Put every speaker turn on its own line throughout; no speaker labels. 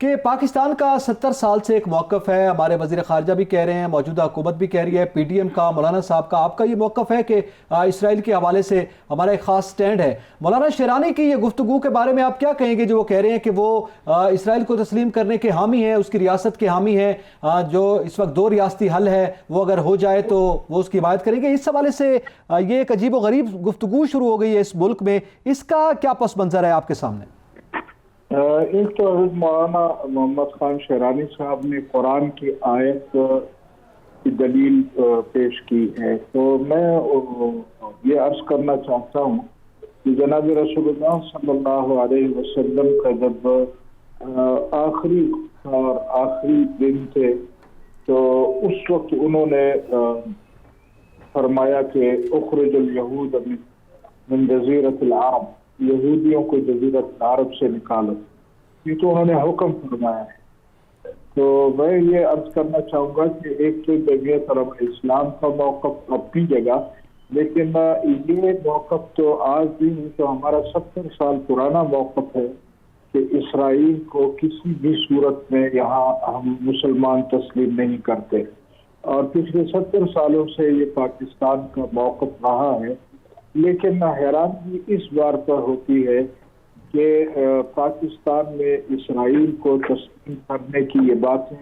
کہ پاکستان کا 70 سال سے ایک موقف ہے, ہمارے وزیر خارجہ بھی کہہ رہے ہیں, موجودہ حکومت بھی کہہ رہی ہے, پی ٹی ایم کا, مولانا صاحب کا, آپ کا یہ موقف ہے کہ اسرائیل کے حوالے سے ہمارا ایک خاص سٹینڈ ہے. مولانا شیرانی کی یہ گفتگو کے بارے میں آپ کیا کہیں گے, جو وہ کہہ رہے ہیں کہ وہ اسرائیل کو تسلیم کرنے کے حامی ہیں, اس کی ریاست کے حامی ہیں, جو اس وقت 2 ریاستی حل ہے وہ اگر ہو جائے تو وہ اس کی حمایت کریں گے. اس حوالے سے یہ ایک عجیب و غریب گفتگو شروع ہو گئی ہے اس ملک میں, اس کا کیا پس منظر ہے آپ کے سامنے؟
ایک تو حضرت مولانا محمد خان شیرانی صاحب نے قرآن کی آیت کی دلیل پیش کی ہے, تو میں یہ عرض کرنا چاہتا ہوں کہ جناب رسول اللہ صلی اللہ علیہ وسلم کا جب آخری اور آخری دن تھے تو اس وقت انہوں نے فرمایا کہ اخرج الیہود من جزیرۃ العرب, یہودیوں کو جزیرۃ العرب سے نکالو, یہ تو انہوں نے حکم فرمایا ہے. تو میں یہ عرض کرنا چاہوں گا کہ ایک تو جمعیت علماء اسلام کا موقف اپنی جگہ, لیکن یہ موقف تو آج بھی تو ہمارا 70 سال پرانا موقف ہے کہ اسرائیل کو کسی بھی صورت میں یہاں ہم مسلمان تسلیم نہیں کرتے, اور پچھلے 70 سالوں سے یہ پاکستان کا موقف رہا ہے. لیکن حیرانگی اس بار پر ہوتی ہے کہ پاکستان میں اسرائیل کو تسلیم کرنے کی یہ باتیں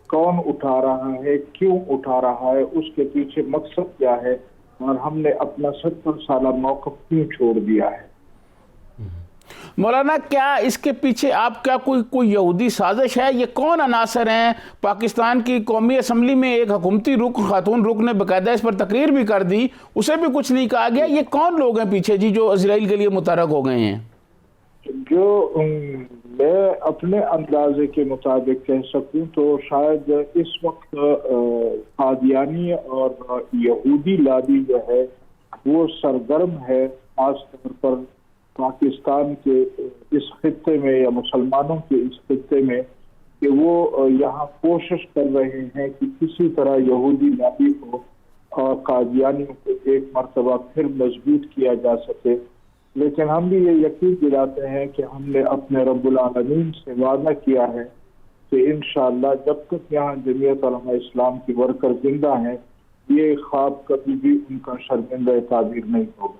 کون اٹھا رہا ہے, کیوں اٹھا رہا ہے, اس کے پیچھے مقصد کیا ہے, اور ہم نے اپنا 70 سالہ موقف کیوں چھوڑ دیا ہے.
مولانا کیا اس کے پیچھے آپ کیا کوئی یہودی سازش ہے؟ یہ کون عناصر ہیں؟ پاکستان کی قومی اسمبلی میں ایک حکومتی خاتون رکن نے باقاعدہ اس پر تقریر بھی کر دی, اسے بھی کچھ نہیں کہا گیا. یہ کون لوگ ہیں پیچھے جی جو اسرائیل کے لیے متحرک ہو گئے ہیں؟
جو میں اپنے اندازے کے مطابق کہہ سکوں تو شاید اس وقت قادیانی اور یہودی لابی جو ہے وہ سرگرم ہے, خاص طور پر پاکستان کے اس خطے میں یا مسلمانوں کے اس خطے میں, کہ وہ یہاں کوشش کر رہے ہیں کہ کسی طرح یہودی لابی کو اور قادیانیوں کو ایک مرتبہ پھر مضبوط کیا جا سکے. لیکن ہم بھی یہ یقین دلاتے ہیں کہ ہم نے اپنے رب العالمین سے وعدہ کیا ہے کہ انشاءاللہ جب تک یہاں جمعیت علماء اسلام کی ورکر زندہ ہیں یہ خواب کبھی بھی ان کا شرمندہ تعبیر نہیں ہوگا.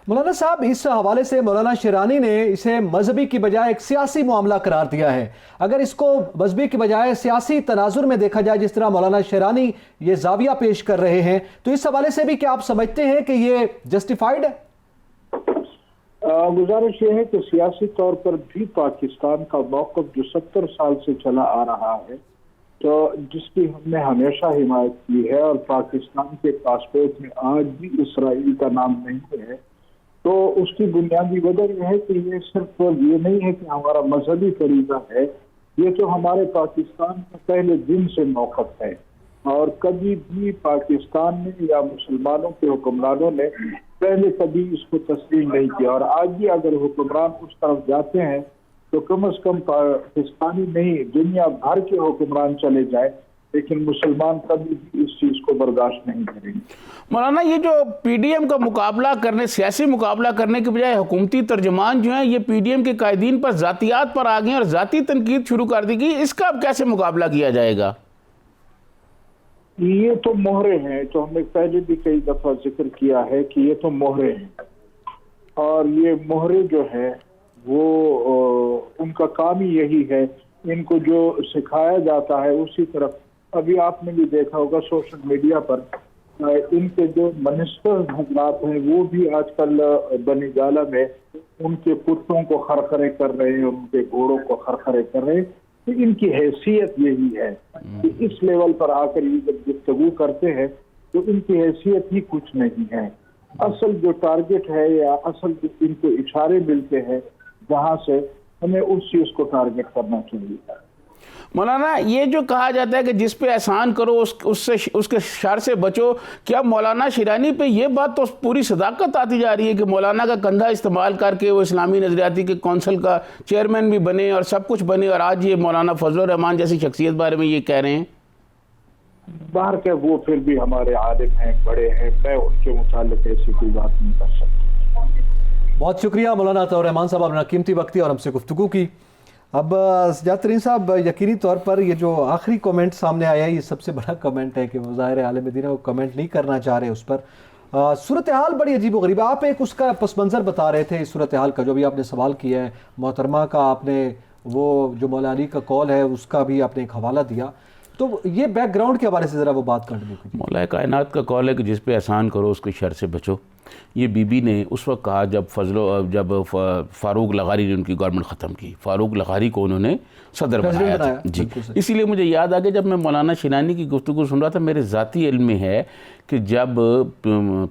مولانا صاحب, اس حوالے سے مولانا شیرانی نے اسے مذہبی کی بجائے ایک سیاسی معاملہ قرار دیا ہے. اگر اس کو مذہبی کی بجائے سیاسی تناظر میں دیکھا جائے, جس طرح مولانا شیرانی یہ زاویہ پیش کر رہے ہیں, تو اس حوالے سے بھی کیا آپ سمجھتے ہیں کہ یہ جسٹیفائیڈ ہے؟
گزارش یہ ہے کہ سیاسی طور پر بھی پاکستان کا موقف جو 70 سال سے چلا آ رہا ہے, تو جس کی ہم نے ہمیشہ حمایت کی ہے, اور پاکستان کے پاسپورٹ میں آج بھی اسرائیل کا نام نہیں ہے, تو اس کی بنیادی وجہ یہ ہے کہ یہ صرف یہ نہیں ہے کہ ہمارا مذہبی فریضہ ہے, یہ تو ہمارے پاکستان کا پہلے دن سے موقف ہے, اور کبھی بھی پاکستان میں یا مسلمانوں کے حکمرانوں نے پہلے کبھی اس کو تسلیم نہیں کیا. اور آج بھی اگر حکمران اس طرف جاتے ہیں تو کم از کم پاکستانی نہیں دنیا بھر کے حکمران چلے جائے, لیکن مسلمان کبھی بھی اس چیز کو برداشت نہیں کریں گے.
مولانا یہ جو پی ڈی ایم کا مقابلہ کرنے, سیاسی مقابلہ کرنے کے بجائے حکومتی ترجمان جو ہیں یہ پی ڈی ایم کے قائدین پر ذاتیات پر آ گئے اور ذاتی تنقید شروع کر دی گئی, اس کا اب کیسے مقابلہ کیا جائے گا؟
یہ تو مہرے ہیں, تو ہم نے پہلے بھی کئی دفعہ ذکر کیا ہے کہ یہ تو مہرے ہیں, اور یہ مہرے جو ہے وہ ان کا کام ہی یہی ہے, ان کو جو سکھایا جاتا ہے اسی طرف. ابھی آپ نے بھی دیکھا ہوگا سوشل میڈیا پر ان کے جو منسٹر حضرات ہیں وہ بھی آج کل بنی گالہ میں ان کے کتوں کو خرخرے کر رہے ہیں, ان کے گھوڑوں کو خرخرے کر رہے ہیں. ان کی حیثیت یہی ہے کہ اس لیول پر آ کر یہ جب گفتگو کرتے ہیں تو ان کی حیثیت ہی کچھ نہیں ہے. اصل جو ٹارگٹ ہے یا اصل جو ان کو اشارے ملتے ہیں جہاں سے ہمیں اس چیز کو ٹارگٹ کرنا چاہیے.
مولانا یہ جو کہا جاتا ہے کہ جس پہ احسان کرو اس کے شر سے بچو, کیا مولانا شیرانی پہ یہ بات تو پوری صداقت آتی جا رہی ہے کہ مولانا کا کندھا استعمال کر کے وہ اسلامی نظریاتی کے کونسل کا چیئرمین بھی بنے اور سب کچھ بنے, اور آج یہ مولانا فضل الرحمان جیسی شخصیت بارے میں یہ کہہ رہے ہیں؟
باہر کے وہ پھر بھی ہمارے عالم ہیں, بڑے ہیں, میں ان کے متعلق ایسی کوئی بات نہیں کر سکتا.
بہت شکریہ مولانا عطاء الرحمان صاحب, آپ نے قیمتی وقت دیا اور ہم سے گفتگو کی. اب سجاد ترین صاحب، یقینی طور پر یہ جو آخری کمنٹ سامنے آیا ہے یہ سب سے بڑا کمنٹ ہے کہ وہ ظاہر عالم دین ہے وہ کمنٹ نہیں کرنا چاہ رہے اس پر. صورتحال بڑی عجیب و غریب ہے. آپ ایک اس کا پس منظر بتا رہے تھے اس صورتحال کا جو بھی آپ نے سوال کیا ہے محترمہ کا، آپ نے وہ جو مولا علی کا کال ہے اس کا بھی آپ نے ایک حوالہ دیا، تو یہ بیک گراؤنڈ کے حوالے سے ذرا وہ بات کنٹینیو کیجیے.
مولا کائنات کا کال ہے کہ جس پہ احسان کرو اس کے شر سے بچو. یہ بی بی نے اس وقت کہا جب فاروق لغاری نے ان کی گورنمنٹ ختم کی. فاروق لغاری کو انہوں نے صدر بنایا تھا. جی، اسی لیے مجھے یاد آ گیا جب میں مولانا شینانی کی گفتگو سن رہا تھا، میرے ذاتی علم میں ہے کہ جب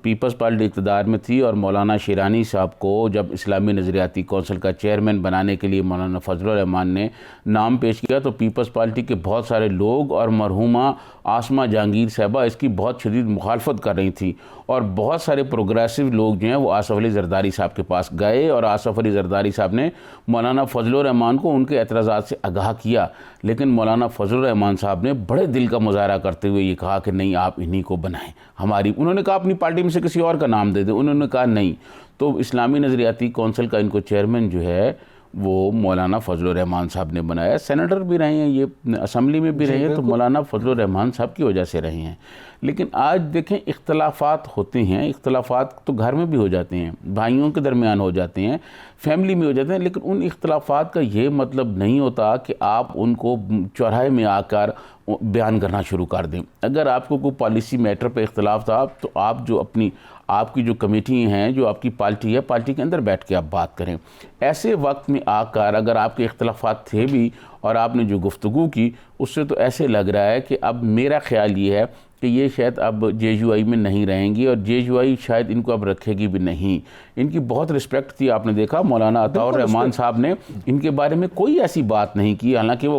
پیپلز پارٹی اقتدار میں تھی اور مولانا شیرانی صاحب کو جب اسلامی نظریاتی کونسل کا چیئرمین بنانے کے لیے مولانا فضل الرحمان نے نام پیش کیا تو پیپلز پارٹی کے بہت سارے لوگ اور مرحومہ آسمہ جہانگیر صاحبہ اس کی بہت شدید مخالفت کر رہی تھی، اور بہت سارے پروگریسو لوگ جو ہیں وہ آصف علی زرداری صاحب کے پاس گئے اور آصف علی زرداری صاحب نے مولانا فضل الرحمان کو ان کے اعتراضات سے آگاہ کیا. لیکن مولانا فضل الرحمان صاحب نے بڑے دل کا مظاہرہ کرتے ہوئے یہ کہا کہ نہیں، آپ انہی کو بنائیں. انہوں نے کہا اپنی پارٹی میں سے کسی اور کا نام دے دیں. انہوں نے کہا نہیں. تو اسلامی نظریاتی کونسل کا ان کو چیئرمین جو ہے وہ مولانا فضل الرحمان صاحب نے بنایا. سینیٹر بھی رہے ہیں، یہ اسمبلی میں بھی رہے ہیں، تو مولانا فضل الرحمان صاحب کی وجہ سے رہے ہیں. لیکن آج دیکھیں اختلافات ہوتے ہیں، اختلافات تو گھر میں بھی ہو جاتے ہیں، بھائیوں کے درمیان ہو جاتے ہیں، فیملی میں ہو جاتے ہیں، لیکن ان اختلافات کا یہ مطلب نہیں ہوتا کہ آپ ان کو چوراہے میں آ کر بیان کرنا شروع کر دیں. اگر آپ کو کوئی پالیسی میٹر پہ اختلاف تھا تو آپ کی جو کمیٹی ہیں، جو آپ کی پارٹی ہے، پارٹی کے اندر بیٹھ کے آپ بات کریں. ایسے وقت میں آ کر اگر آپ کے اختلافات تھے بھی اور آپ نے جو گفتگو کی اس سے تو ایسے لگ رہا ہے کہ اب میرا خیال یہ ہے کہ یہ شاید اب جے یو آئی میں نہیں رہیں گی، اور جے یو آئی شاید ان کو اب رکھے گی بھی نہیں. ان کی بہت رسپیکٹ تھی. آپ نے دیکھا مولانا عطاء الرحمان صاحب نے ان کے بارے میں کوئی ایسی بات نہیں کی، حالانکہ وہ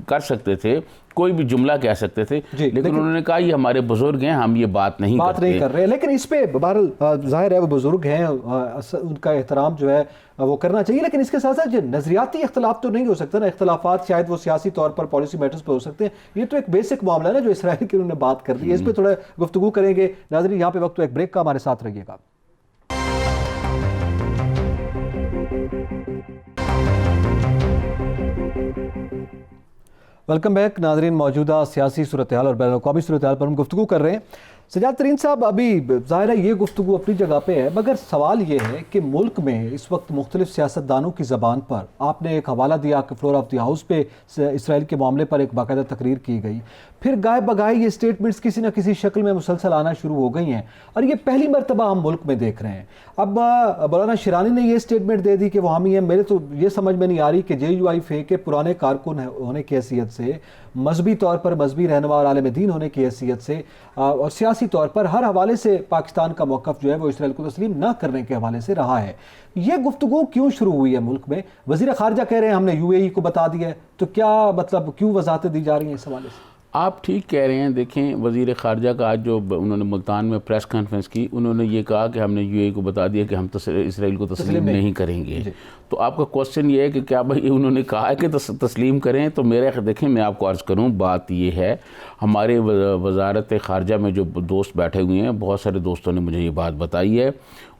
کر سکتے تھے، کوئی بھی جملہ کہہ سکتے تھے، لیکن انہوں نے کہا یہ ہمارے بزرگ ہیں، ہم یہ بات نہیں
کر رہے. لیکن اس پہ بہرحال ظاہر ہے وہ بزرگ ہیں، ان کا احترام جو ہے وہ کرنا چاہیے. لیکن اس کے ساتھ ساتھ جو نظریاتی اختلاف تو نہیں ہو سکتا نا. اختلافات شاید وہ سیاسی طور پر پالیسی میٹرز پہ ہو سکتے ہیں. یہ تو ایک بیسک معاملہ ہے نا جو اسرائیل کی انہوں نے بات کر دی ہے. اس پہ تھوڑا گفتگو کریں گے. ناظرین یہاں پہ وقت ایک بریک کا، ہمارے ساتھ رہیے گا. ویلکم بیک ناظرین. موجودہ سیاسی صورتحال اور بین الاقوامی صورتحال پر ہم گفتگو کر رہے ہیں. سجاد ترین صاحب، ابھی ظاہر ہے یہ گفتگو اپنی جگہ پہ ہے، مگر سوال یہ ہے کہ ملک میں اس وقت مختلف سیاستدانوں کی زبان پر آپ نے ایک حوالہ دیا کہ فلور آف دی ہاؤس پہ اسرائیل کے معاملے پر ایک باقاعدہ تقریر کی گئی، پھر گائے بگائے یہ سٹیٹمنٹس کسی نہ کسی شکل میں مسلسل آنا شروع ہو گئی ہیں، اور یہ پہلی مرتبہ ہم ملک میں دیکھ رہے ہیں. اب مولانا شیرانی نے یہ سٹیٹمنٹ دے دی کہ وہ حامی ہیں. میرے تو یہ سمجھ میں نہیں آ رہی کہ جے یو آئی فے کے پرانے کارکن ہونے کی حیثیت سے، مذہبی طور پر مذہبی رہنما اور عالم دین ہونے کی حیثیت سے، اور سیاسی طور پر ہر حوالے سے پاکستان کا موقف جو ہے وہ اسرائیل کو تسلیم نہ کرنے کے حوالے سے رہا ہے. یہ گفتگو کیوں شروع ہوئی ہے ملک میں؟ وزیر خارجہ کہہ رہے ہیں ہم نے یو اے ای کو بتا دیا ہے، تو کیا مطلب کیوں وضاحتیں دی جا رہی ہیں اس حوالے سے؟
آپ ٹھیک کہہ رہے ہیں. دیکھیں وزیر خارجہ کا آج جو انہوں نے ملتان میں پریس کانفرنس کی، انہوں نے یہ کہا کہ ہم نے یو اے ای کو بتا دیا کہ ہم اسرائیل کو تسلیم نہیں کریں گے. تو آپ کا کوسچن یہ ہے کہ کیا بھائی انہوں نے کہا ہے کہ تسلیم کریں؟ تو دیکھیں میں آپ کو عرض کروں، بات یہ ہے ہمارے وزارت خارجہ میں جو دوست بیٹھے ہوئے ہیں، بہت سارے دوستوں نے مجھے یہ بات بتائی ہے.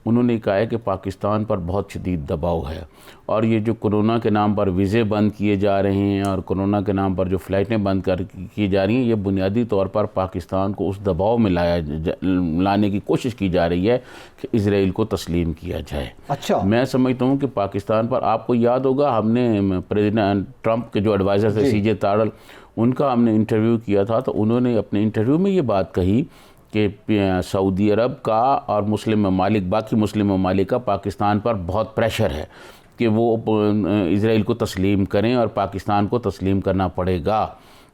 انہوں نے کہا ہے کہ پاکستان پر بہت شدید دباؤ ہے، اور یہ جو کرونا کے نام پر ویزے بند کیے جا رہے ہیں اور کرونا کے نام پر جو فلائٹیں بند کی جا رہی ہیں، یہ بنیادی طور پر پاکستان کو اس دباؤ میں لانے کی کوشش کی جا رہی ہے کہ اسرائیل کو تسلیم کیا جائے.
اچھا،
میں سمجھتا ہوں کہ پاکستان پر، آپ کو یاد ہوگا ہم نے پریزیڈنٹ ٹرمپ کے جو ایڈوائزر تھے سی جے تارل، ان کا ہم نے انٹرویو کیا تھا، تو انہوں نے اپنے انٹرویو میں یہ بات کہی کہ سعودی عرب کا اور مسلم ممالک، باقی مسلم ممالک کا پاکستان پر بہت پریشر ہے کہ وہ اسرائیل کو تسلیم کریں اور پاکستان کو تسلیم کرنا پڑے گا.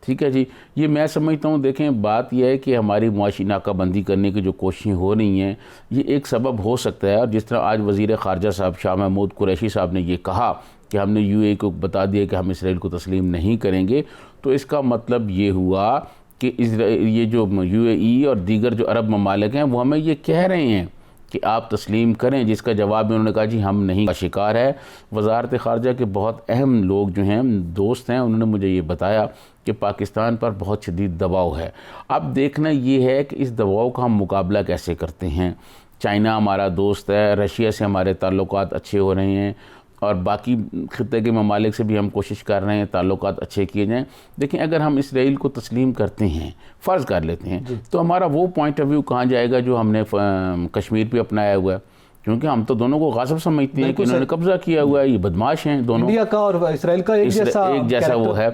ٹھیک ہے جی. یہ میں سمجھتا ہوں، دیکھیں بات یہ ہے کہ ہماری معاشی ناکہ بندی کرنے کی جو کوششیں ہو رہی ہیں، یہ ایک سبب ہو سکتا ہے. اور جس طرح آج وزیر خارجہ صاحب شاہ محمود قریشی صاحب نے یہ کہا کہ ہم نے یو اے کو بتا دیا کہ ہم اسرائیل کو تسلیم نہیں کریں گے، تو اس کا مطلب یہ ہوا کہ یہ جو یو اے ای اور دیگر جو عرب ممالک ہیں وہ ہمیں یہ کہہ رہے ہیں کہ آپ تسلیم کریں، جس کا جواب میں انہوں نے کہا جی ہم نہیں کا شکار ہے. وزارت خارجہ کے بہت اہم لوگ جو ہیں، دوست ہیں، انہوں نے مجھے یہ بتایا کہ پاکستان پر بہت شدید دباؤ ہے. اب دیکھنا یہ ہے کہ اس دباؤ کا ہم مقابلہ کیسے کرتے ہیں. چائنا ہمارا دوست ہے، رشیا سے ہمارے تعلقات اچھے ہو رہے ہیں، اور باقی خطے کے ممالک سے بھی ہم کوشش کر رہے ہیں تعلقات اچھے کیے جائیں. دیکھیں اگر ہم اسرائیل کو تسلیم کرتے ہیں، فرض کر لیتے ہیں، تو ہمارا وہ پوائنٹ آف ویو کہاں جائے گا جو ہم نے کشمیر پہ اپنایا ہوا ہے؟ کیونکہ ہم تو دونوں کو غاصب سمجھتے ہیں کہ انہوں نے قبضہ کیا ہوا ہے، یہ بدماش ہیں دونوں،
انڈیا کا اور اسرائیل کا ایک
جیسا وہ ہے،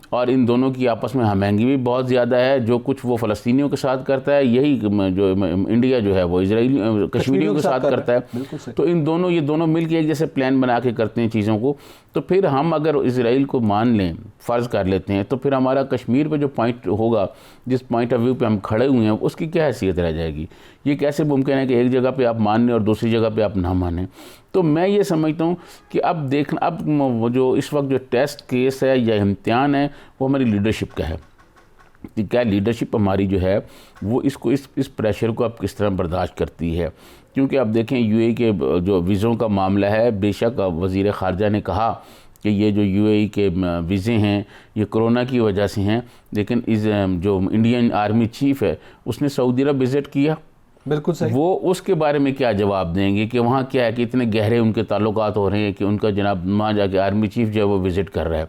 اور ان دونوں کی آپس میں ہم آہنگی بھی بہت زیادہ ہے. جو کچھ وہ فلسطینیوں کے ساتھ کرتا ہے، یہی جو انڈیا جو ہے وہ اسرائیلی کشمیریوں کے ساتھ کرتا ہے. تو یہ دونوں مل کے ایک جیسے پلان بنا کے کرتے ہیں چیزوں کو. تو پھر ہم اگر اسرائیل کو مان لیں، فرض کر لیتے ہیں، تو پھر ہمارا کشمیر پہ جو پوائنٹ ہوگا، جس پوائنٹ آف ویو پہ ہم کھڑے ہوئے ہیں، اس کی کیا حیثیت رہ جائے گی؟ یہ کیسے ممکن ہے کہ ایک جگہ پہ آپ مان لیں اور دوسری جگہ پہ آپ نہ مانیں؟ تو میں یہ سمجھتا ہوں کہ اب جو اس وقت جو ٹیسٹ کیس ہے یا امتحان ہے، وہ ہماری لیڈرشپ کا ہے کہ کیا لیڈرشپ ہماری جو ہے وہ اس پریشر کو اب کس طرح برداشت کرتی ہے. کیونکہ اب دیکھیں یو اے ای کے جو ویزوں کا معاملہ ہے، بے شک وزیر خارجہ نے کہا کہ یہ جو یو اے ای کے ویزے ہیں یہ کرونا کی وجہ سے ہیں، لیکن جو انڈین آرمی چیف ہے اس نے سعودی عرب وزٹ کیا.
بالکل صحیح.
وہ اس کے بارے میں کیا جواب دیں گے کہ وہاں کیا ہے کہ اتنے گہرے ان کے تعلقات ہو رہے ہیں کہ ان کا جناب وہاں جا کے آرمی چیف جو ہے وہ وزٹ کر رہا ہے.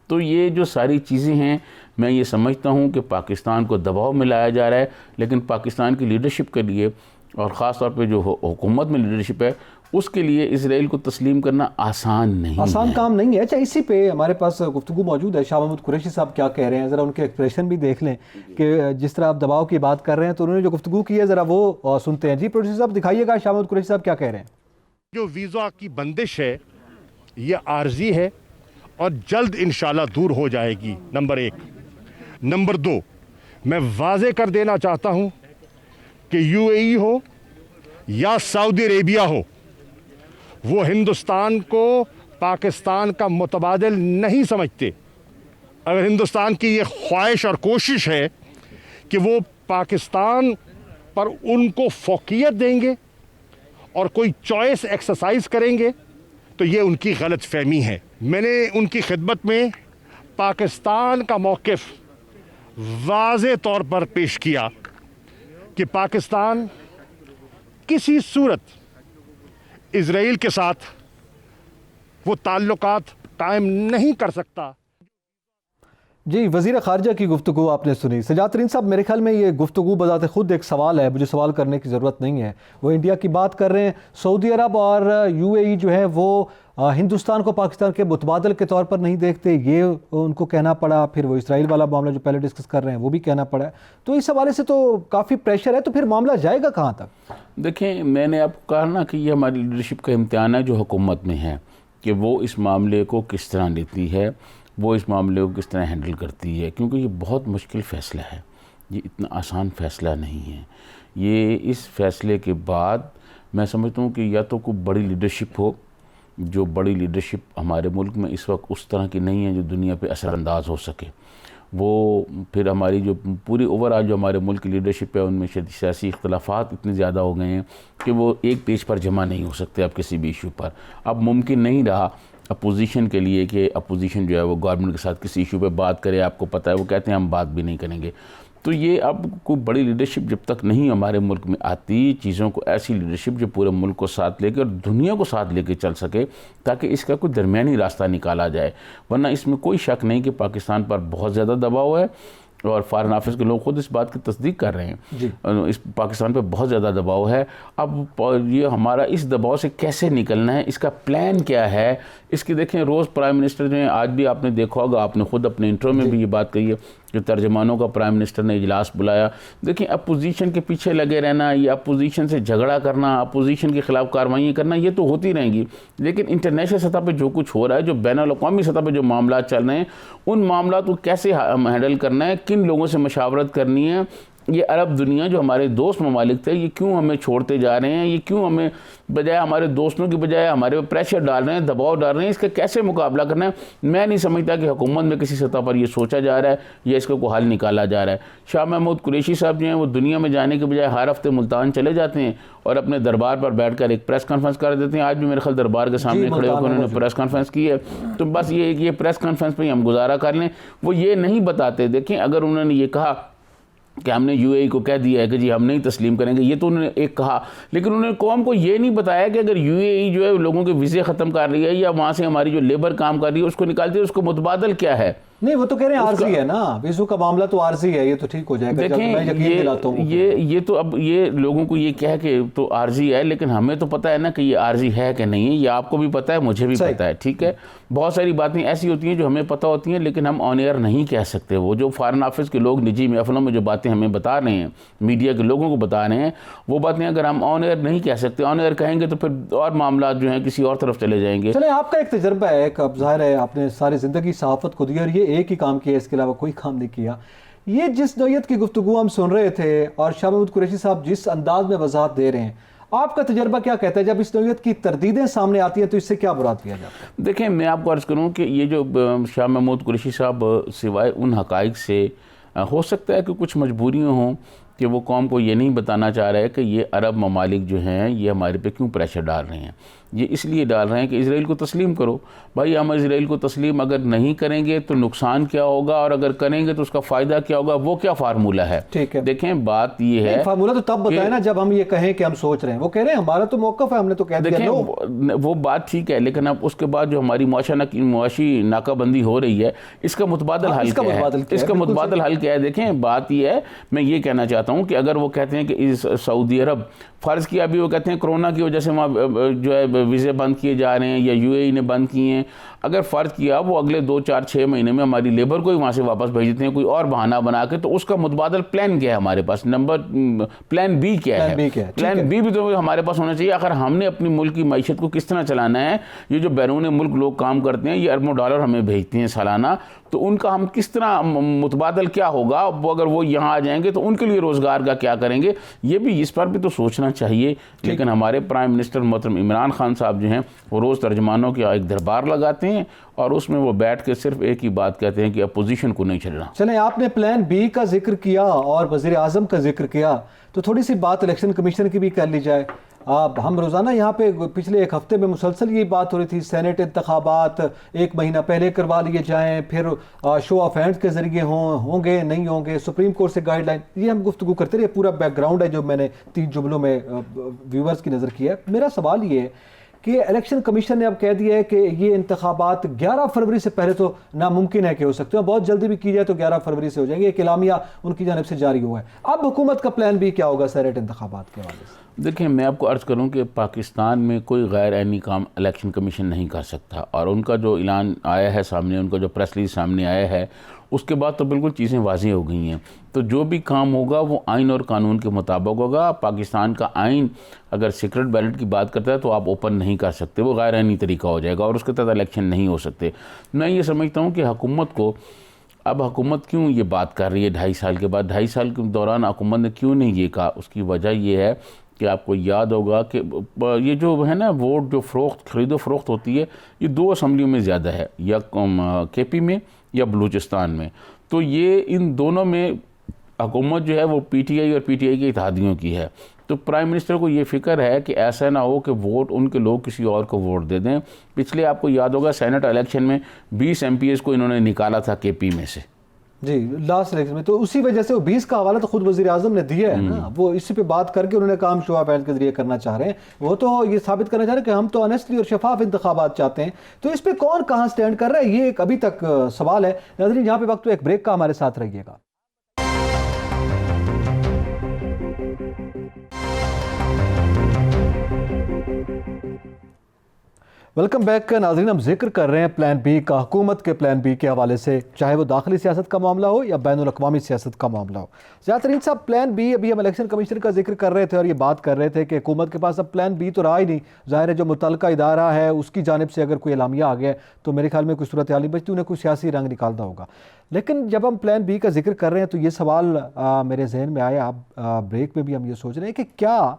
تو یہ جو ساری چیزیں ہیں، میں یہ سمجھتا ہوں کہ پاکستان کو دباؤ میں لایا جا رہا ہے، لیکن پاکستان کی لیڈرشپ کے لیے اور خاص طور پہ جو حکومت میں لیڈرشپ ہے اس کے لیے اسرائیل کو تسلیم کرنا آسان نہیں ہے،
آسان کام نہیں ہے. اچھا، اسی پہ ہمارے پاس گفتگو موجود ہے. شاہ محمود قریشی صاحب کیا کہہ رہے ہیں، ذرا ان کے ایکسپریشن بھی دیکھ لیں کہ جس طرح آپ دباؤ کی بات کر رہے ہیں تو انہوں نے جو گفتگو کی ہے ذرا وہ سنتے ہیں. جی پروڈیوسر صاحب دکھائیے گا شاہ محمود قریشی صاحب کیا کہہ رہے ہیں.
جو ویزا کی بندش ہے یہ عارضی ہے اور جلد انشاءاللہ دور ہو جائے گی، نمبر 1. نمبر 2، میں واضح کر دینا چاہتا ہوں کہ یو اے ای ہو یا سعودی عربیہ ہو، وہ ہندوستان کو پاکستان کا متبادل نہیں سمجھتے. اگر ہندوستان کی یہ خواہش اور کوشش ہے کہ وہ پاکستان پر ان کو فوقیت دیں گے اور کوئی چوائس ایکسرسائز کریں گے تو یہ ان کی غلط فہمی ہے. میں نے ان کی خدمت میں پاکستان کا موقف واضح طور پر پیش کیا کہ پاکستان کسی صورت اسرائیل کے ساتھ وہ تعلقات قائم نہیں کر سکتا.
جی، وزیر خارجہ کی گفتگو آپ نے سنی. سجاد ترین صاحب، میرے خیال میں یہ گفتگو بذات خود ایک سوال ہے، مجھے سوال کرنے کی ضرورت نہیں ہے. وہ انڈیا کی بات کر رہے ہیں، سعودی عرب اور یو اے ای جو ہے وہ ہندوستان کو پاکستان کے متبادل کے طور پر نہیں دیکھتے، یہ ان کو کہنا پڑا. پھر وہ اسرائیل والا معاملہ جو پہلے ڈسکس کر رہے ہیں وہ بھی کہنا پڑا ہے. تو اس حوالے سے تو کافی پریشر ہے. تو پھر معاملہ جائے گا کہاں تک؟
دیکھیں، میں نے آپ کو کہا نا کہ یہ ہماری لیڈرشپ کا امتحان ہے جو حکومت میں ہے، کہ وہ اس معاملے کو کس طرح لیتی ہے، وہ اس معاملے کو کس طرح ہینڈل کرتی ہے. کیونکہ یہ بہت مشکل فیصلہ ہے، یہ اتنا آسان فیصلہ نہیں ہے. یہ اس فیصلے کے بعد میں سمجھتا ہوں کہ یا تو کوئی بڑی لیڈرشپ ہو، جو بڑی لیڈرشپ ہمارے ملک میں اس وقت اس طرح کی نہیں ہے جو دنیا پہ اثر انداز ہو سکے. وہ پھر ہماری جو پوری اوورآل جو ہمارے ملک کی لیڈرشپ ہے ان میں سیاسی اختلافات اتنے زیادہ ہو گئے ہیں کہ وہ ایک پیج پر جمع نہیں ہو سکتے اب کسی بھی ایشو پر. اب ممکن نہیں رہا اپوزیشن کے لیے کہ اپوزیشن جو ہے وہ گورنمنٹ کے ساتھ کسی ایشو پہ بات کرے. آپ کو پتہ ہے وہ کہتے ہیں ہم بات بھی نہیں کریں گے. تو یہ اب کوئی بڑی لیڈرشپ جب تک نہیں ہمارے ملک میں آتی، چیزوں کو ایسی لیڈرشپ جو پورے ملک کو ساتھ لے کے اور دنیا کو ساتھ لے کے چل سکے تاکہ اس کا کوئی درمیانی راستہ نکالا جائے. ورنہ اس میں کوئی شک نہیں کہ پاکستان پر بہت زیادہ دباؤ ہے اور فارن آفس کے لوگ خود اس بات کی تصدیق کر رہے ہیں. اس پاکستان پہ بہت زیادہ دباؤ ہے. اب یہ ہمارا اس دباؤ سے کیسے نکلنا ہے، اس کا پلان کیا ہے، اس کی دیکھیں روز پرائم منسٹر جو ہیں، آج بھی آپ نے دیکھا ہوگا، آپ نے خود اپنے انٹرو میں بھی یہ بات کہی ہے کہ ترجمانوں کا پرائم منسٹر نے اجلاس بلایا. دیکھیں، اپوزیشن کے پیچھے لگے رہنا، یہ اپوزیشن سے جھگڑا کرنا، اپوزیشن کے خلاف کارروائیاں کرنا، یہ تو ہوتی رہیں گی. لیکن انٹرنیشنل سطح پہ جو کچھ ہو رہا ہے، جو بین الاقوامی سطح پہ جو معاملات چل رہے ہیں، ان معاملات کو کیسے ہینڈل کرنا ہے، کن لوگوں سے مشاورت کرنی ہے. یہ عرب دنیا جو ہمارے دوست ممالک تھے، یہ کیوں ہمیں چھوڑتے جا رہے ہیں، یہ کیوں ہمیں بجائے ہمارے دوستوں کی بجائے ہمارے پریشر ڈال رہے ہیں، دباؤ ڈال رہے ہیں. اس کا کیسے مقابلہ کرنا ہے؟ میں نہیں سمجھتا کہ حکومت میں کسی سطح پر یہ سوچا جا رہا ہے یا اس کا کوئی حل نکالا جا رہا ہے. شاہ محمود قریشی صاحب جو ہیں وہ دنیا میں جانے کے بجائے ہر ہفتے ملتان چلے جاتے ہیں اور اپنے دربار پر بیٹھ کر ایک پریس کانفرنس کر دیتے ہیں. آج بھی میرے خیال دربار کے سامنے کھڑے ہو کر انہوں نے پریس کانفرنس کی ہے. تو بس یہ پریس کانفرنس پہ ہی ہم گزارا کر لیں. وہ یہ نہیں بتاتے. دیکھیں، اگر انہوں نے یہ کہا کہ ہم نے UAE کو کہہ دیا ہے کہ جی ہم نہیں تسلیم کریں گے، یہ تو انہوں نے ایک کہا، لیکن انہوں نے قوم کو یہ نہیں بتایا کہ اگر UAE جو ہے لوگوں کے ویزے ختم کر رہی ہے یا وہاں سے ہماری جو لیبر کام کر رہی ہے اس کو نکالتی ہے، اس کو متبادل کیا ہے۔
نہیں وہ تو کہہ رہے ہیں عارضی ہے نا، ویزو کا معاملہ تو عارضی ہے، یہ تو ٹھیک ہو جائے گا، میں یقین دلاتا ہوں۔
یہ تو اب یہ لوگوں کو یہ کہہ کہ تو عارضی ہے، لیکن ہمیں تو پتہ ہے نا کہ یہ عارضی ہے کہ نہیں ہے، یہ آپ کو بھی پتہ ہے، مجھے بھی پتہ ہے، ٹھیک ہے۔ بہت ساری باتیں ایسی ہوتی ہیں جو ہمیں پتہ ہوتی ہیں لیکن ہم آن ایئر نہیں کہہ سکتے۔ وہ جو فارن آفس کے لوگ نجی محفلوں میں جو باتیں ہمیں بتا رہے ہیں، میڈیا کے لوگوں کو بتا رہے ہیں، وہ باتیں اگر ہم آن ایئر نہیں کہہ سکتے، آن ایئر کہیں گے تو پھر اور معاملات جو ہیں کسی اور طرف چلے جائیں گے۔
چلیں آپ کا ایک تجربہ ہے، اب ظاہر ہے آپ نے ساری زندگی صحافت کو دی اور یہ ایک ہی کام کیا، اس کے علاوہ کوئی کام نہیں کیا۔ یہ جس نوعیت کی گفتگو ہم سن رہے تھے اور شاہ محمود قریشی صاحب جس انداز میں وضاحت دے رہے ہیں، آپ کا تجربہ کیا کہتا ہے؟ جب اس نوعیت کی تردیدیں سامنے آتی ہیں تو اس سے کیا مراد لیا جاتا ہے؟
دیکھیں میں آپ کو عرض کروں کہ یہ جو شاہ محمود قریشی صاحب سوائے ان حقائق سے ہو سکتا ہے کہ کچھ مجبوریاں ہوں کہ وہ قوم کو یہ نہیں بتانا چاہ رہے کہ یہ عرب ممالک جو ہیں یہ ہمارے پہ کیوں پریشر ڈال رہے ہیں۔ یہ اس لیے ڈال رہے ہیں کہ اسرائیل کو تسلیم کرو۔ بھائی ہم اسرائیل کو تسلیم اگر نہیں کریں گے تو نقصان کیا ہوگا، اور اگر کریں گے تو اس کا فائدہ کیا ہوگا، وہ کیا فارمولہ ہے۔
ٹھیک ہے،
دیکھیں بات یہ ہے،
فارمولہ تو تب بتائیں نا جب ہم یہ کہیں کہ ہم سوچ رہے ہیں، وہ کہہ رہے ہیں ہمارا تو موقف ہے، ہم نے تو کہہ دیا نو۔
وہ بات ٹھیک ہے، لیکن اب اس کے بعد جو ہماری معاشی ناکہ بندی ہو رہی ہے، اس کا متبادل حل کیا ہے؟ اس کا متبادل حل کیا ہے؟ دیکھیں بات یہ ہے، میں یہ کہنا چاہتا ہوں کہ اگر وہ کہتے ہیں کہ سعودی عرب فرض کیا، ابھی وہ کہتے ہیں کرونا کی وجہ سے وہاں جو ہے ویزے بند کیے جا رہے ہیں یا UAE نے بند کیے ہیں، اگر فرض کیا وہ اگلے 2 4 6 مہینے میں ہماری لیبر کو ہی وہاں سے واپس بھیج دیتے ہیں کوئی اور بہانہ بنا کے، تو اس کا متبادل پلان کیا ہے ہمارے پاس؟ پلان بی کیا ہے؟ پلان بی بھی تو ہمارے پاس ہونا چاہیے۔ آخر ہم نے اپنی ملک کی معیشت کو کس طرح چلانا ہے؟ یہ جو بیرون ملک لوگ کام کرتے ہیں، یہ اربوں ڈالر ہمیں بھیجتے ہیں سالانہ، تو ان کا ہم کس طرح متبادل کیا ہوگا؟ اگر وہ یہاں آ جائیں گے تو ان کے لیے روزگار کا کیا کریں گے؟ یہ بھی اس پر بھی تو سوچنا چاہیے۔ لیکن ہمارے پرائم منسٹر محترم عمران خان صاحب جو ہیں وہ روز ترجمانوں کے ایک دربار لگاتے ہیں اور اس میں وہ بیٹھ کے صرف ایک ہی بات کہتے ہیں کہ اپوزیشن کو نہیں چلنا۔
چلیں آپ نے پلان بی کا ذکر کیا اور وزیر اعظم کا ذکر کیا، تو تھوڑی سی بات الیکشن کمیشن کی بھی کر لی جائے۔ ہم روزانہ یہاں پہ پچھلے ایک ہفتے میں مسلسل یہ بات ہو رہی تھی، سینٹ انتخابات 1 مہینہ پہلے کروا لیے جائیں، پھر شو آف ہینڈز کے ذریعے ہوں گے نہیں ہوں گے، سپریم کورٹ سے گائیڈ لائن، یہ ہم گفتگو کرتے رہے۔ پورا بیک گراؤنڈ ہے جو میں نے 3 جملوں میں ویورز کی نظر کیا ہے۔ میرا سوال یہ ہے کہ الیکشن کمیشن نے اب کہہ دیا ہے کہ یہ انتخابات 11 فروری سے پہلے تو ناممکن ہے کہ ہو سکتے ہیں، بہت جلدی بھی کی جائے تو 11 فروری سے ہو جائیں گے، ایک اعلامیہ ان کی جانب سے جاری ہوا ہے۔ اب حکومت کا پلان بی کیا ہوگا سینٹ انتخابات کے حوالے سے؟
دیکھیں میں آپ کو عرض کروں کہ پاکستان میں کوئی غیر عینی کام الیکشن کمیشن نہیں کر سکتا، اور ان کا جو اعلان آیا ہے سامنے، ان کا جو پریس ریلیز سامنے آیا ہے، اس کے بعد تو بالکل چیزیں واضح ہو گئی ہیں۔ تو جو بھی کام ہوگا وہ آئین اور قانون کے مطابق ہوگا۔ پاکستان کا آئین اگر سیکرٹ بیلٹ کی بات کرتا ہے تو آپ اوپن نہیں کر سکتے، وہ غیر عینی طریقہ ہو جائے گا اور اس کے تحت الیکشن نہیں ہو سکتے۔ میں یہ سمجھتا ہوں کہ حکومت کیوں یہ بات کر رہی ہے 2.5 سال کے بعد؟ 2.5 سال کے دوران حکومت نے کیوں نہیں یہ کہا؟ اس کی وجہ یہ ہے کہ آپ کو یاد ہوگا کہ یہ جو ہے نا ووٹ جو خرید و فروخت ہوتی ہے، یہ 2 اسمبلیوں میں زیادہ ہے، یا KP میں یا بلوچستان میں۔ تو یہ ان دونوں میں حکومت جو ہے وہ PTI اور PTI کے اتحادیوں کی ہے۔ تو پرائم منسٹر کو یہ فکر ہے کہ ایسا نہ ہو کہ ووٹ ان کے لوگ کسی اور کو ووٹ دے دیں۔ پچھلے آپ کو یاد ہوگا سینٹ الیکشن میں 20 MPs کو انہوں نے نکالا تھا KP میں سے،
جی لاسٹ الیکشن میں، تو اسی وجہ سے وہ 20 کا حوالہ تو خود وزیر اعظم نے دیا ہے نا، وہ اسی پہ بات کر کے انہوں نے کام شو آف ہینڈز کے ذریعے کرنا چاہ رہے ہیں۔ وہ تو یہ ثابت کرنا چاہ رہے ہیں کہ ہم تو آنیسٹلی اور شفاف انتخابات چاہتے ہیں۔ تو اس پہ کون کہاں سٹینڈ کر رہا ہے، یہ ایک ابھی تک سوال ہے۔ ناظرین یہاں پہ وقت تو ایک بریک کا، ہمارے ساتھ رہیے گا۔ ویلکم بیک ناظرین، ہم ذکر کر رہے ہیں پلان بی کا، حکومت کے پلان بی کے حوالے سے، چاہے وہ داخلی سیاست کا معاملہ ہو یا بین الاقوامی سیاست کا معاملہ ہو۔ زیادہ ترین صاحب پلان بی، ابھی ہم الیکشن کمیشن کا ذکر کر رہے تھے اور یہ بات کر رہے تھے کہ حکومت کے پاس اب پلان بی تو رہا ہی نہیں، ظاہر ہے جو متعلقہ ادارہ ہے اس کی جانب سے اگر کوئی اعلامیہ آ گیا تو میرے خیال میں کوئی صورتحال نہیں بچتی، انہیں کوئی سیاسی رنگ نکالنا ہوگا۔ لیکن جب ہم پلان بی کا ذکر کر رہے ہیں تو یہ سوال میرے ذہن میں آیا، اب بریک میں بھی ہم یہ سوچ رہے ہیں کہ کیا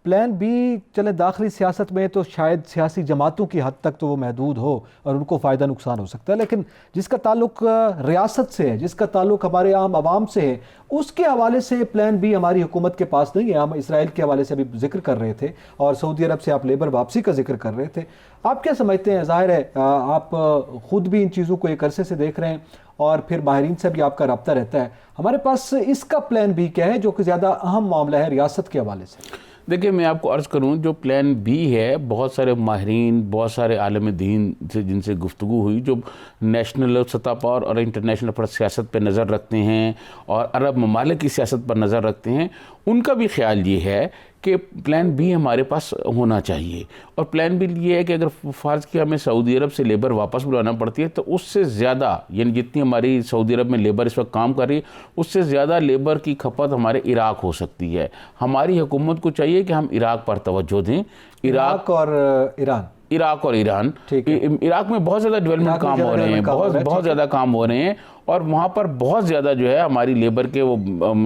پلان بی چلے داخلی سیاست میں تو شاید سیاسی جماعتوں کی حد تک تو وہ محدود ہو اور ان کو فائدہ نقصان ہو سکتا ہے، لیکن جس کا تعلق ریاست سے ہے، جس کا تعلق ہمارے عام عوام سے ہے، اس کے حوالے سے پلان بی ہماری حکومت کے پاس نہیں ہے. ہم اسرائیل کے حوالے سے بھی ذکر کر رہے تھے اور سعودی عرب سے آپ لیبر واپسی کا ذکر کر رہے تھے. آپ کیا سمجھتے ہیں؟ ظاہر ہے آپ خود بھی ان چیزوں کو ایک عرصے سے دیکھ رہے ہیں اور پھر ماہرین سے بھی آپ کا رابطہ رہتا ہے. ہمارے پاس اس کا پلان بی کیا ہے جو کہ زیادہ اہم معاملہ ہے ریاست کے حوالے سے؟
دیکھیں، میں آپ کو عرض کروں، جو پلان بی ہے، بہت سارے ماہرین، بہت سارے عالم دین سے جن سے گفتگو ہوئی، جو نیشنل سطح پر اور انٹرنیشنل پر سیاست پہ نظر رکھتے ہیں اور عرب ممالک کی سیاست پر نظر رکھتے ہیں، ان کا بھی خیال یہ ہے کہ پلان بی ہمارے پاس ہونا چاہیے. اور پلان بی یہ ہے کہ اگر فرض کیا ہمیں سعودی عرب سے لیبر واپس بلانا پڑتی ہے تو اس سے زیادہ، یعنی جتنی ہماری سعودی عرب میں لیبر اس وقت کام کر رہی ہے، اس سے زیادہ لیبر کی کھپت ہمارے عراق ہو سکتی ہے. ہماری حکومت کو چاہیے کہ ہم عراق پر توجہ دیں. عراق اور ایران، عراق میں بہت زیادہ ڈیولپمنٹ کام ہو رہے ہیں، بہت زیادہ کام ہو رہے ہیں، اور وہاں پر بہت زیادہ جو ہے ہماری لیبر کے وہ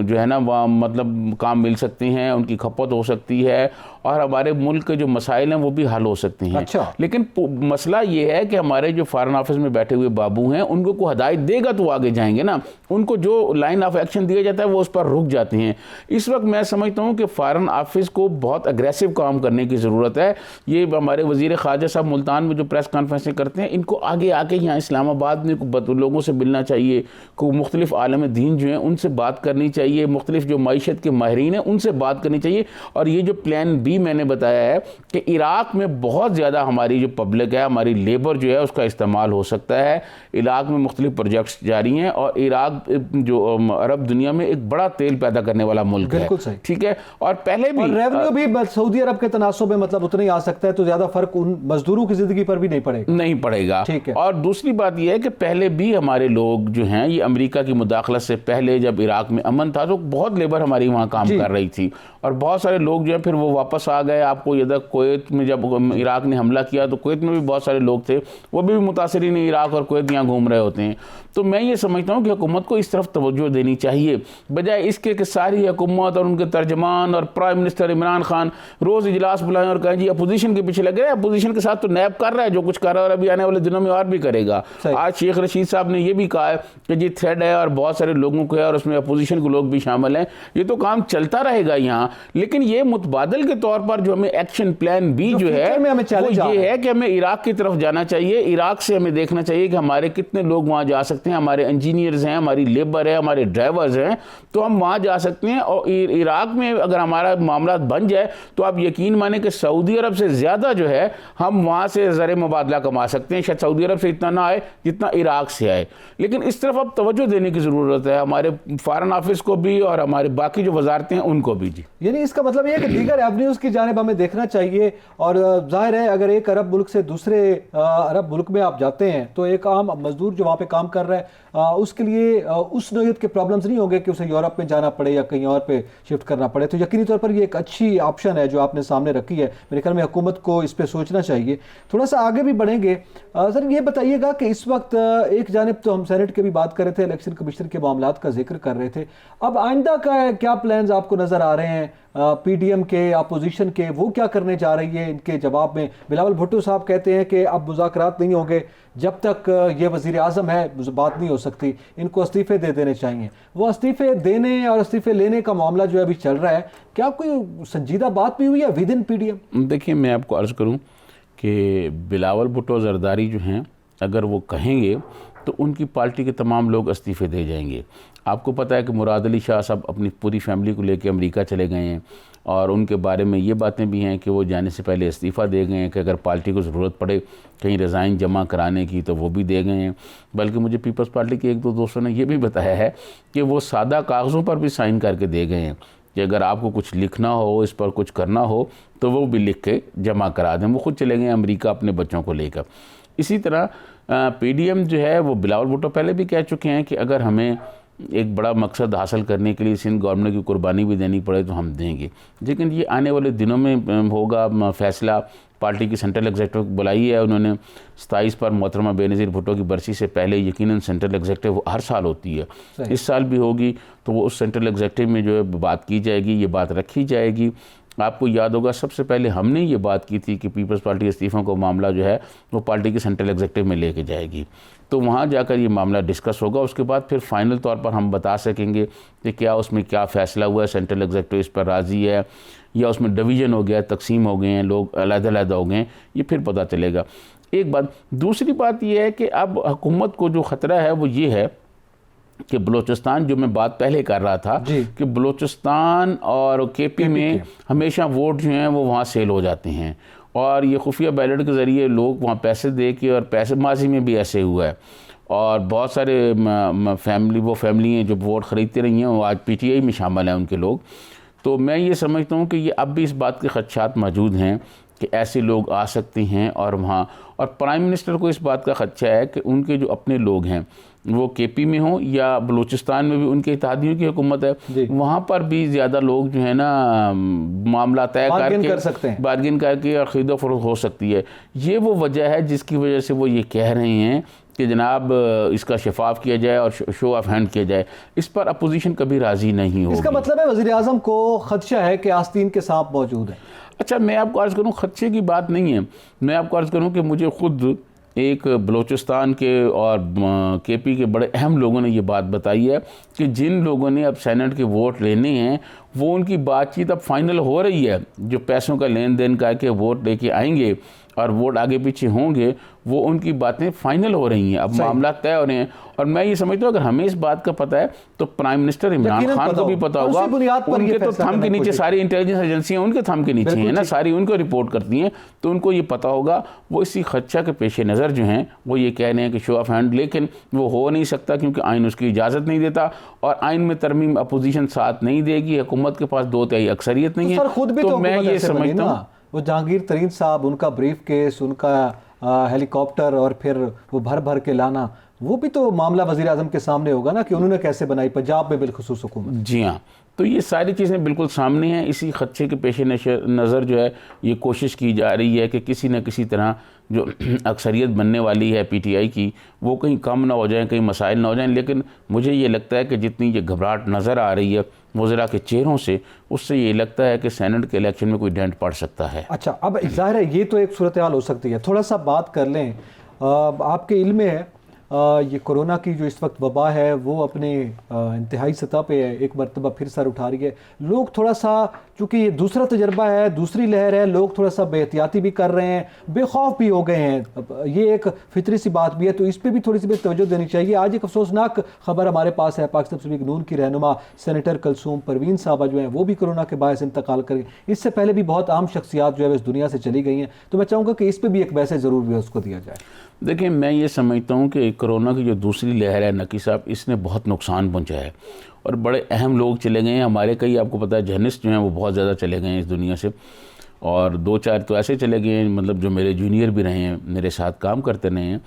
جو ہے نا مطلب کام مل سکتے ہیں، ان کی کھپت ہو سکتی ہے، اور ہمارے ملک کے جو مسائل ہیں وہ بھی حل ہو سکتے ہیں. لیکن مسئلہ یہ ہے کہ ہمارے جو فارن آفس میں بیٹھے ہوئے بابو ہیں، ان کو کوئی ہدایت دے گا تو وہ آگے جائیں گے نا. ان کو جو لائن آف ایکشن دیا جاتا ہے وہ اس پر رک جاتے ہیں. اس وقت میں سمجھتا ہوں کہ فارن آفس کو بہت اگریسو کام کرنے کی ضرورت ہے. یہ ہمارے وزیر خارجہ صاحب ملتان میں جو پریس کانفرنسیں کرتے ہیں، ان کو آگے آ کے یہاں اسلام آباد میں لوگوں سے ملنا چاہیے، کو مختلف عالم دین جو ہیں ان سے بات کرنی چاہیے، مختلف جو معیشت کے ماہرین ہیں ان سے بات کرنی چاہیے. اور یہ جو پلان بی میں نے بتایا ہے کہ عراق میں بہت زیادہ ہماری جو پبلک ہے، ہماری لیبر جو ہے اس کا استعمال ہو سکتا ہے. عراق میں مختلف پروجیکٹس جاری ہیں، اور عراق جو عرب دنیا میں ایک بڑا تیل پیدا کرنے والا ملک ہے. ٹھیک ہے، اور پہلے بھی
ریونیو بھی سعودی عرب کے تناسب میں مطلب اتنا ہی آ سکتا ہے، تو زیادہ فرق ان مزدوروں کی زندگی پر بھی نہیں پڑے گا.
اور دوسری بات یہ ہے کہ پہلے بھی ہمارے لوگ جو ہیں، یہ امریکہ کی مداخلت سے پہلے جب عراق میں امن تھا تو بہت لیبر ہماری وہاں کام کر رہی تھی، اور بہت سارے لوگ جو ہیں پھر وہ واپس آ گئے. آپ کو ادھر کویت میں جب عراق نے حملہ کیا تو کویت میں بھی بہت سارے لوگ تھے، وہ بھی متاثرین عراق اور کویت یہاں گھوم رہے ہوتے ہیں. تو میں یہ سمجھتا ہوں کہ حکومت کو اس طرف توجہ دینی چاہیے، بجائے اس کے کہ ساری حکومت اور ان کے ترجمان اور پرائم منسٹر عمران خان روز اجلاس بلائیں اور کہیں جی اپوزیشن کے پیچھے لگے. اپوزیشن کے ساتھ تو نیب کر رہا ہے جو کچھ کر رہا ہے، اور ابھی آنے والے دنوں میں اور بھی کرے گا. آج شیخ رشید صاحب نے یہ بھی کہا ہے کہ جی تھریڈ ہے اور بہت سارے لوگوں کو ہے، اور اس میں اپوزیشن کے لوگ بھی شامل ہیں. یہ تو کام چلتا رہے گا یہاں، لیکن یہ متبادل کے طور پر جو ہمیں ایکشن پلان بی جو ہے وہ یہ ہے کہ ہمیں عراق کی طرف جانا چاہیے. عراق سے ہمیں دیکھنا چاہیے کہ ہمارے کتنے لوگ وہاں جا سکتے ہیں، ہمارے انجینئرز ہیں، ہماری لیبر ہے، ہمارے ڈرائیورز ہیں، تو ہم وہاں جا سکتے ہیں. اور عراق میں اگر ہمارا معاملات بن جائے تو آپ یقین مانیں کہ سعودی عرب سے زیادہ جو ہے ہم وہاں سے زر مبادلہ کما سکتے ہیں. شاید سعودی عرب سے اتنا نہ آئے جتنا عراق سے آئے، لیکن اس طرف اب توجہ دینے کی ضرورت ہے، ہمارے فارن آفس کو بھی اور ہمارے باقی جو وزارتیں ہیں ان کو بھی. جی،
یعنی اس کا مطلب یہ ہے کہ دیگر ایونیوز کی جانب ہمیں دیکھنا چاہیے. اور ظاہر ہے اگر ایک عرب ملک سے دوسرے عرب ملک میں آپ جاتے ہیں تو ایک عام مزدور جو وہاں پہ کام کر رہا ہے اس کے لیے اس نوعیت کے پرابلمز نہیں ہوں گے کہ اسے یورپ میں جانا پڑے یا کہیں اور پہ شفٹ کرنا پڑے. تو یقینی طور پر یہ ایک اچھی آپشن ہے جو آپ نے سامنے رکھی ہے. میرے خیال میں حکومت کو اس پہ سوچنا چاہیے. تھوڑا سا آگے بھی بڑھیں گے. سر یہ بتائیے گا کہ اس وقت ایک جانب تو ہم سینٹ کے بھی بات کر رہے تھے، الیکشن کمیشن کے معاملات کا ذکر کر رہے تھے. اب آئندہ کا کیا پلانز آپ کو نظر آ رہے ہیں؟ پی ڈی ایم کے، اپوزیشن کے، وہ کیا کرنے جا رہی ہے؟ ان کے جواب میں بلاول بھٹو صاحب کہتے ہیں کہ اب مذاکرات نہیں ہوں گے جب تک یہ وزیر اعظم ہے بات نہیں ہو سکتی، ان کو استعفے دے دینے چاہیے. وہ استعفے دینے اور استعفے لینے کا معاملہ جو ہے ابھی چل رہا ہے، کیا کوئی سنجیدہ بات بھی ہوئی ہے within P D M?
دیکھیے، میں آپ کو عرض کروں کہ بلاول بھٹو زرداری جو ہیں اگر وہ کہیں گے تو ان کی پارٹی کے تمام لوگ استعفے دے جائیں گے. آپ کو پتہ ہے کہ مراد علی شاہ صاحب اپنی پوری فیملی کو لے کے امریکہ چلے گئے ہیں، اور ان کے بارے میں یہ باتیں بھی ہیں کہ وہ جانے سے پہلے استعفیٰ دے گئے ہیں کہ اگر پارٹی کو ضرورت پڑے کہیں ریزائن جمع کرانے کی تو وہ بھی دے گئے ہیں. بلکہ مجھے پیپلز پارٹی کے ایک دو دوستوں نے یہ بھی بتایا ہے کہ وہ سادہ کاغذوں پر بھی سائن کر کے دے گئے ہیں کہ اگر آپ کو کچھ لکھنا ہو، اس پر کچھ کرنا ہو تو وہ بھی لکھ کے جمع کرا دیں. وہ خود چلے گئے امریکہ اپنے بچوں کو لے کر. اسی طرح پی ڈی ایم جو ہے وہ بلاول بھٹو پہلے بھی کہہ چکے ہیں کہ اگر ہمیں ایک بڑا مقصد حاصل کرنے کے لیے سندھ گورنمنٹ کی قربانی بھی دینی پڑے تو ہم دیں گے. لیکن یہ آنے والے دنوں میں ہوگا فیصلہ. پارٹی کی سینٹرل ایگزیکٹو بلائی ہے انہوں نے 27 پر محترمہ بے نظیر بھٹو کی برسی سے پہلے. یقیناً سینٹرل ایگزیکٹو ہر سال ہوتی ہے، اس سال بھی ہوگی، تو وہ اس سینٹرل ایگزیکٹو میں جو ہے بات کی جائے گی، یہ بات رکھی جائے گی. آپ کو یاد ہوگا سب سے پہلے ہم نے یہ بات کی تھی کہ پیپلز پارٹی استعفوں کو معاملہ جو ہے وہ پارٹی کی سینٹرل ایگزیکٹو میں لے کے جائے گی، تو وہاں جا کر یہ معاملہ ڈسکس ہوگا، اس کے بعد پھر فائنل طور پر ہم بتا سکیں گے کہ کیا اس میں کیا فیصلہ ہوا ہے، سینٹرل ایگزیکٹو اس پر راضی ہے یا اس میں ڈویژن ہو گیا، تقسیم ہو گئے ہیں، لوگ علیحدہ علیحدہ ہو گئے ہیں، یہ پھر پتہ چلے گا۔ ایک بات، دوسری بات یہ ہے کہ اب حکومت کو جو خطرہ ہے وہ یہ ہے کہ بلوچستان، جو میں بات پہلے کر رہا تھا کہ بلوچستان اور کے پی میں ہمیشہ ووٹ جو ہیں وہ وہاں سیل ہو جاتے ہیں، اور یہ خفیہ بیلٹ کے ذریعے لوگ وہاں پیسے دے کے، اور پیسے ماضی میں بھی ایسے ہوا ہے، اور بہت سارے فیملی ہیں جو ووٹ خریدتے رہی ہیں، وہ آج پی ٹی آئی میں شامل ہیں ان کے لوگ۔ تو میں یہ سمجھتا ہوں کہ یہ اب بھی اس بات کے خدشات موجود ہیں کہ ایسے لوگ آ سکتے ہیں اور وہاں، اور پرائم منسٹر کو اس بات کا خدشہ ہے کہ ان کے جو اپنے لوگ ہیں وہ کے پی میں ہوں یا بلوچستان میں بھی ان کے اتحادیوں کی حکومت ہے، وہاں پر بھی زیادہ لوگ جو ہے نا معاملہ طے بارگن کر کے اور خرید و فروخت ہو سکتی ہے۔ یہ وہ وجہ ہے جس کی وجہ سے وہ یہ کہہ رہے ہیں کہ جناب اس کا شفاف کیا جائے اور شو آف ہینڈ کیا جائے۔ اس پر اپوزیشن کبھی راضی نہیں ہوگی۔
اس کا مطلب ہے وزیر اعظم کو خدشہ ہے کہ آستین کے سانپ موجود ہیں۔
اچھا، میں آپ کو عرض کروں خدشے کی بات نہیں ہے، میں آپ کو عرض کروں کہ مجھے خود ایک بلوچستان کے اور کے پی کے بڑے اہم لوگوں نے یہ بات بتائی ہے کہ جن لوگوں نے اب سینٹ کے ووٹ لینے ہیں وہ ان کی بات چیت اب فائنل ہو رہی ہے، جو پیسوں کا لین دین کر کے ووٹ لے کے آئیں گے اور ووٹ آگے پیچھے ہوں گے، وہ ان کی باتیں فائنل ہو رہی ہیں، اب معاملات طے ہو رہے ہیں۔ اور میں یہ سمجھتا ہوں اگر ہمیں اس بات کا پتہ ہے تو پرائم منسٹر عمران خان کو بھی پتہ ہوگا، ان کے تو تھم کے نیچے ساری انٹیلیجنس ایجنسیاں ان کے تھم کے نیچے ہیں نا، ساری ان کو رپورٹ کرتی ہیں، تو ان کو یہ پتہ ہوگا۔ وہ اسی خدشہ کے پیش نظر جو ہیں وہ یہ کہہ رہے ہیں کہ شو آف ہینڈ، لیکن وہ ہو نہیں سکتا کیونکہ آئین اس کی اجازت نہیں دیتا، اور آئین میں ترمیم اپوزیشن ساتھ نہیں دے گی، حکومت کے پاس 2/3 اکثریت نہیں ہے۔ تو میں یہ سمجھتا ہوں
وہ جہانگیر ترین صاحب، ان کا بریف کیس، ان کا ہیلی کاپٹر اور پھر وہ بھر کے لانا، وہ بھی تو معاملہ وزیر اعظم کے سامنے ہوگا نا کہ انہوں نے کیسے بنائی پنجاب میں بالخصوص حکومت۔
جی ہاں، تو یہ ساری چیزیں بالکل سامنے ہیں۔ اسی خدشے کے پیش نظر جو ہے یہ کوشش کی جا رہی ہے کہ کسی نہ کسی طرح جو اکثریت بننے والی ہے پی ٹی آئی کی وہ کہیں کم نہ ہو جائیں، کہیں مسائل نہ ہو جائیں، لیکن مجھے یہ لگتا ہے کہ جتنی یہ گھبراہٹ نظر آ رہی ہے وزراء کے چہروں سے، اس سے یہ لگتا ہے کہ سینٹ کے الیکشن میں کوئی ڈینٹ پڑ سکتا ہے۔
اچھا، اب ظاہر ہے یہ تو ایک صورتحال ہو سکتی ہے، تھوڑا سا بات کر لیں، آپ کے علم میں ہے یہ کورونا کی جو اس وقت وبا ہے وہ اپنے انتہائی سطح پہ ہے، ایک مرتبہ پھر سر اٹھا رہی ہے، لوگ تھوڑا سا، چونکہ یہ دوسرا تجربہ ہے، دوسری لہر ہے، لوگ تھوڑا سا بے احتیاطی بھی کر رہے ہیں، بے خوف بھی ہو گئے ہیں، یہ ایک فطری سی بات بھی ہے، تو اس پہ بھی تھوڑی سی توجہ دینی چاہیے۔ آج ایک افسوسناک خبر ہمارے پاس ہے، پاکستان مسلم لیگ نون کی رہنما سینیٹر کلثوم پروین صاحبہ جو ہیں وہ بھی کورونا کے باعث انتقال کر گئی۔ اس سے پہلے بھی بہت عام شخصیات جو ہے اس دنیا سے چلی گئی ہیں، تو میں چاہوں گا کہ اس پہ بھی ایک میسج ضرور بھی اس کو دیا جائے۔
دیکھیں، میں یہ سمجھتا ہوں کہ کورونا کی جو دوسری لہر ہے نقی صاحب، اس نے بہت نقصان پہنچایا ہے، اور بڑے اہم لوگ چلے گئے ہیں ہمارے، کئی آپ کو پتہ ہے جرنلسٹ جو ہیں وہ بہت زیادہ چلے گئے ہیں اس دنیا سے، اور 2-4 تو ایسے چلے گئے ہیں مطلب جو میرے جونیئر بھی رہے ہیں، میرے ساتھ کام کرتے رہے ہیں،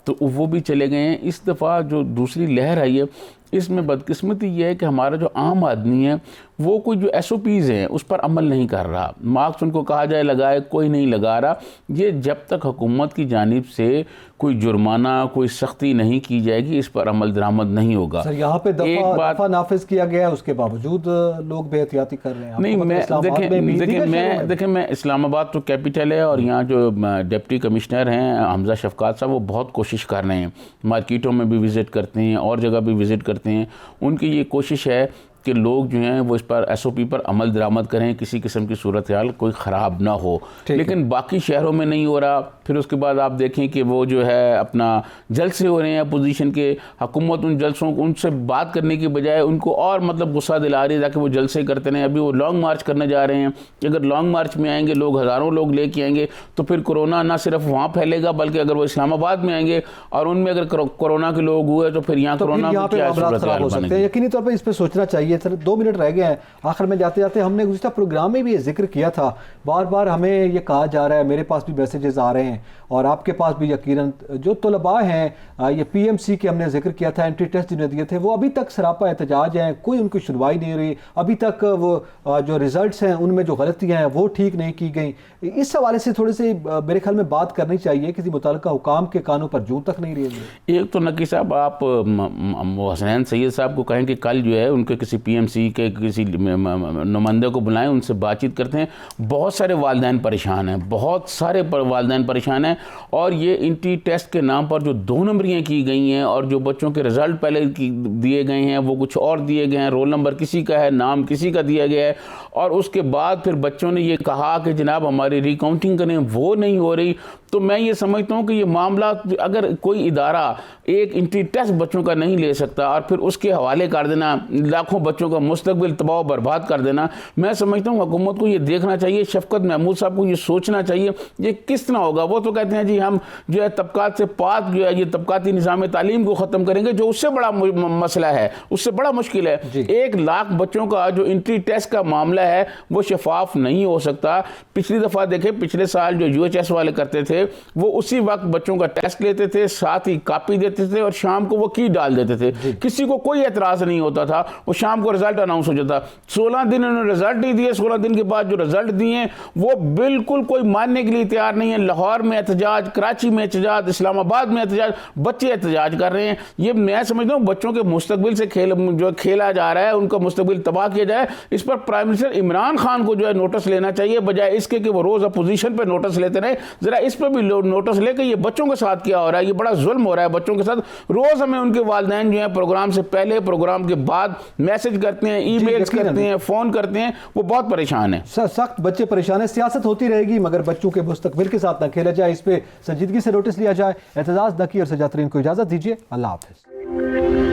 تو وہ بھی چلے گئے ہیں۔ اس دفعہ جو دوسری لہر آئی ہے اس میں بدقسمتی یہ ہے کہ ہمارا جو عام آدمی ہے وہ کوئی جو ایس او پیز ہیں اس پر عمل نہیں کر رہا، مارکس ان کو کہا جائے لگائے، کوئی نہیں لگا رہا۔ یہ جب تک حکومت کی جانب سے کوئی جرمانہ، کوئی سختی نہیں کی جائے گی، اس پر عمل درآمد نہیں ہوگا۔
سر یہاں پہ دفعہ نافذ کیا گیا ہے، اس کے باوجود لوگ بے احتیاطی کر رہے ہیں۔
نہیں، دیکھیں میں اسلام آباد تو کیپٹل ہے، اور یہاں جو ڈپٹی کمشنر ہیں حمزہ شفقات صاحب وہ بہت کوشش کر رہے ہیں، مارکیٹوں میں بھی وزٹ کرتے ہیں اور جگہ بھی وزٹ کرتے ہیں۔ ان کی یہ کوشش ہے کہ لوگ جو ہیں وہ اس پر ایس او پی پر عمل درآمد کریں، کسی قسم کی صورتحال کوئی خراب نہ ہو، لیکن باقی شہروں میں نہیں ہو رہا۔ پھر اس کے بعد آپ دیکھیں کہ وہ جو ہے اپنا جلسے ہو رہے ہیں اپوزیشن کے، حکومت ان جلسوں کو ان سے بات کرنے کی بجائے ان کو اور مطلب غصہ دلا رہی ہے تاکہ وہ جلسے کرتے رہیں۔ ابھی وہ لانگ مارچ کرنے جا رہے ہیں کہ اگر لانگ مارچ میں آئیں گے لوگ، ہزاروں لوگ لے کے آئیں گے، تو پھر کورونا نہ صرف وہاں پھیلے گا بلکہ اگر وہ اسلام آباد میں آئیں گے اور ان میں اگر کورونا کے لوگ ہوئے تو پھر یہاں کورونا میں کیا صورتحال بنے گی۔
یقینی طور پہ اس پہ سوچنا چاہیے۔ 2 منٹ رہ گئے ہیں آخر میں، جاتے جاتے ہم نے گزشتہ پروگرام میں بھی یہ ذکر کیا تھا، بار بار ہمیں یہ کہا جا رہا ہے، میرے پاس بھی میسیجز آ رہے ہیں اور آپ کے پاس بھی یقیناً، جو طلباء ہیں، یہ پی ایم سی کے ہم نے ذکر کیا تھا، انٹری ٹیسٹ جنہیں دیے تھے، وہ ابھی تک سراپا احتجاج ہیں، کوئی ان کی سنوائی نہیں رہی، ابھی تک وہ جو ریزلٹس ہیں ان میں جو غلطیاں ہیں وہ ٹھیک نہیں کی گئیں۔ اس حوالے سے تھوڑے سے میرے خیال میں بات کرنی چاہیے، کسی متعلقہ حکام کے کانوں پر جوں تک نہیں رہی۔
ایک تو نقی صاحب، آپ حسنین سید صاحب کو کہیں کہ کل جو ہے ان کے کسی PMC کے کسی نمائندے کو بلائیں، ان سے بات چیت کرتے ہیں. بہت سارے والدین پریشان ہیں، بہت سارے والدین پریشان ہیں، اور یہ انٹری ٹیسٹ کے نام پر جو 2 نمبریاں کی گئی ہیں اور جو بچوں کے رزلٹ پہلے دیے گئے ہیں وہ کچھ اور دیے گئے ہیں، رول نمبر کسی کا ہے، نام کسی کا دیا گیا ہے، اور اس کے بعد پھر بچوں نے یہ کہا کہ جناب ہماری ریکاؤنٹنگ کریں، وہ نہیں ہو رہی. تو میں یہ سمجھتا ہوں کہ یہ معاملات اگر کوئی ادارہ ایک انٹری ٹیسٹ بچوں کا نہیں لے سکتا اور پھر اس کے حوالے کر دینا، لاکھوں بچوں کا مستقبل تباہ و برباد کر دینا، میں سمجھتا ہوں حکومت کو یہ دیکھنا چاہیے، شفقت محمود صاحب کو یہ سوچنا چاہیے یہ کس طرح ہوگا. وہ تو کہتے ہیں جی ہم جو ہے طبقات سے پاک جو ہے یہ طبقاتی نظام تعلیم کو ختم کریں گے، جو اس سے بڑا مسئلہ ہے، اس سے بڑا مشکل ہے. 1 لاکھ بچوں کا جو انٹری ٹیسٹ کا معاملہ ہے وہ شفاف نہیں ہو سکتا. پچھلی دفعہ دیکھیں، پچھلے سال جو UHS والے کرتے تھے وہ اسی وقت بچوں کا ٹیسٹ لیتے تھے، ساتھ ہی کاپی دیتے تھے اور شام کو وہ کی ڈال دیتے تھے. کسی کو کوئی اعتراض نہیں ہوتا تھا، وہ شام کو رزلٹ اناؤنس ہو جاتا. 16 دن انہوں نے رزلٹ نہیں دیے. 16 دن کے بعد جو رزلٹ دیے وہ بالکل کوئی ماننے کے لیے تیار نہیں ہے. لاہور میں احتجاج، کراچی میں احتجاج، اسلام آباد میں احتجاج، بچے احتجاج کر رہے ہیں. یہ میں سمجھتا ہوں بچوں کے مستقبل سے جو کھیلا جا رہا ہے، ان کا مستقبل تباہ کیا جائے. اس پر پرائم منسٹر عمران خان کو جو ہے نوٹس لینا چاہیے، بجائے اس کے کہ وہ روز اپوزیشن پہ نوٹس لیتے رہے. ذرا اس پہ بھی نوٹس لے کہ یہ بچوں کے ساتھ کیا ہو رہا ہے، یہ بڑا ظلم ہو رہا ہے بچوں کے ساتھ. روز ہمیں ان کے والدین جو ہیں پروگرام سے پہلے، پروگرام کے بعد میسج کرتے ہیں، ای میلز کرتے ہیں، فون کرتے ہیں، وہ بہت پریشان ہیں.
سخت بچے پریشان ہیں. سیاست ہوتی رہے گی مگر بچوں کے مستقبل کے ساتھ نہ کھیلا جائے، اس پہ سنجیدگی سے نوٹس لیا جائے. اعتزاز نقی اور سجاد ترین کو اجازت دیجیے. اللہ حافظ.